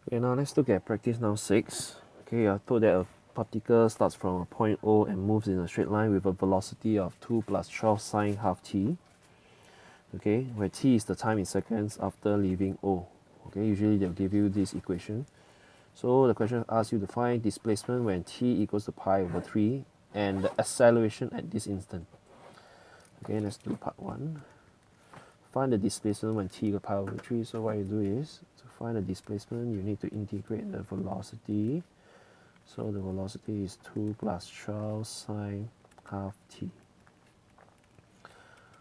Okay, now let's look at practice now 6. Okay, I told that a particle starts from a point O and moves in a straight line with a velocity of 2 plus 12 sine half t. Okay, where t is the time in seconds after leaving O. Okay, usually they'll give you this equation. So the question asks you to find displacement when t equals to pi over 3 and the acceleration at this instant. Okay, let's do part 1. Find the displacement when t equals pi over 3. So what you do is, to find the displacement, you need to integrate the velocity. So the velocity is 2 plus 12 sine half t.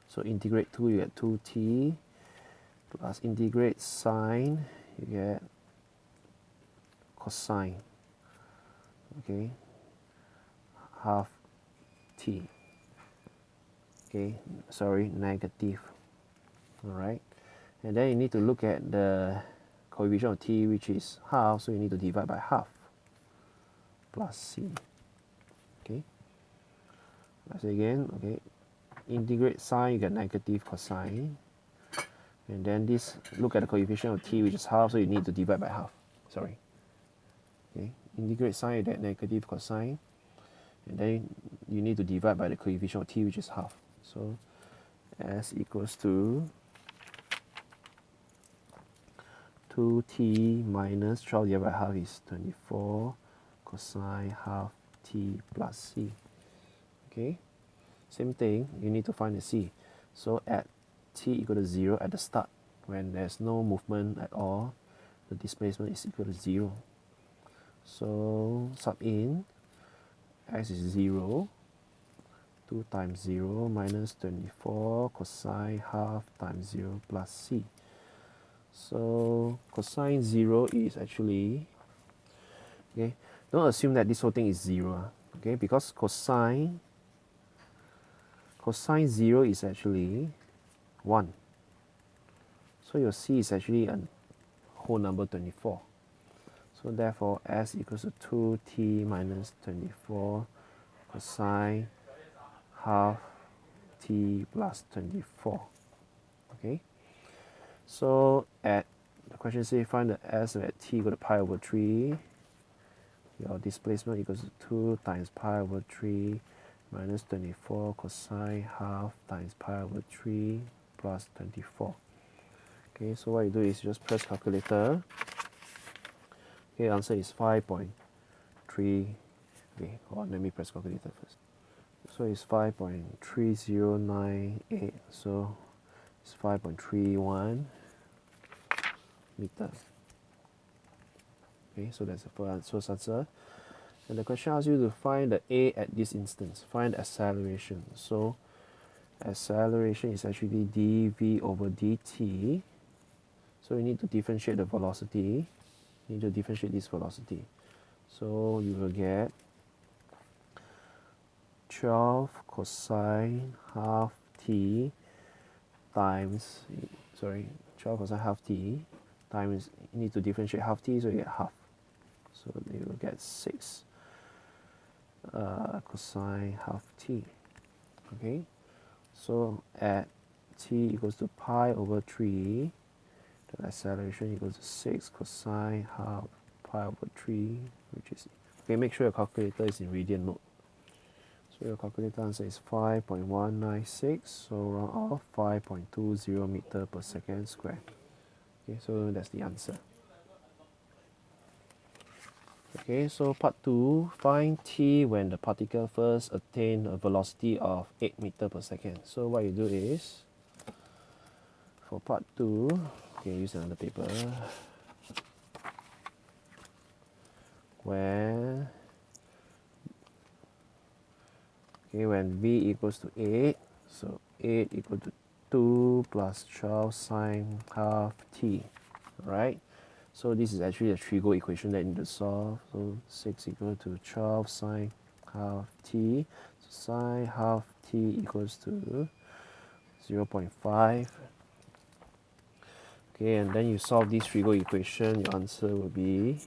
So integrate 2, you get 2t, plus integrate sine, you get cosine, okay, half t, okay, sorry, negative, alright. And then you need to look at the coefficient of t, which is half, so you need to divide by half, plus c, okay. Let's say again, okay, integrate sine, you get negative cosine. And then this, look at the coefficient of t, which is half, so you need to divide by half. Sorry. Okay, integrate sine, you get negative cosine. And then you need to divide by the coefficient of t, which is half. So s equals to 2t minus 12 divided by half is 24 cosine half t plus c. Okay, same thing, you need to find the c. So at t equal to 0 at the start, when there's no movement at all, the displacement is equal to 0. So sub in, x is 0, 2 times 0 minus 24 cosine half times 0 plus c. So cosine 0 is actually, okay, don't assume that this whole thing is 0, okay, because cosine 0 is actually 1. So your c is actually a whole number 24. So therefore s equals to 2t minus 24 cosine half t plus 24. Okay, so at the question says find the s at t equal to pi over 3. Your displacement equals to 2 times pi over 3 minus 24 cosine half times pi over 3 plus 24. Okay, so what you do is you just press calculator. Okay, answer is 5.3. Okay, hold on, let me press calculator first. So it's 5.3098. So it's 5.31 meter. Okay, so that's the first answer. And the question asks you to find the a at this instance. Find acceleration. So acceleration is actually dv over dt. So you need to differentiate the velocity. You need to differentiate this velocity. So you will get 12 cosine half t times, 12 cosine half t times, you need to differentiate half t, so you get half. So you will get 6 cosine half t. Okay, so at t equals to pi over 3, the acceleration equals to 6 cosine half pi over 3, which is, okay, make sure your calculator is in radian mode. So your calculator answer is 5.196, so round off 5.20 meter per second square. Okay, so that's the answer. Okay, so part 2, find t when the particle first attain a velocity of 8 meter per second. So what you do is, for part 2, okay, use another paper, when v equals to 8, so 8 equal to 2 plus 12 sine half t, right? So this is actually a trigo equation that you need to solve. So 6 equal to 12 sine half t. So sine half t equals to 0.5. Okay, and then you solve this trigo equation, your answer will be,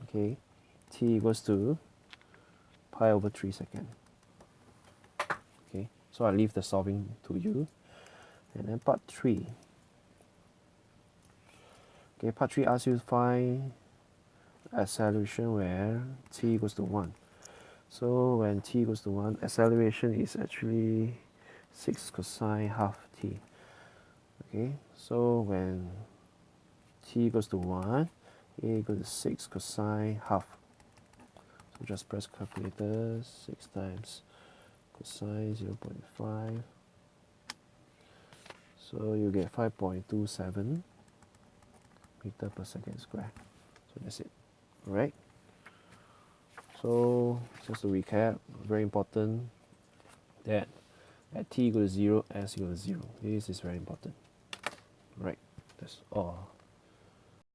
okay, t equals to pi over 3 seconds. Okay, so I leave the solving to you. And then part 3. Okay, part 3 asks you to find acceleration where t equals to 1. So when t equals to 1, acceleration is actually 6 cosine half t. Okay, so when t equals to 1, a equals to 6 cosine half. So just press calculator, 6 times cosine 0.5. So you get 5.27 meter per second square. So that's it. Alright. So just to recap, very important that at t equals to 0, s equals to 0. This is very important. Right, that's all.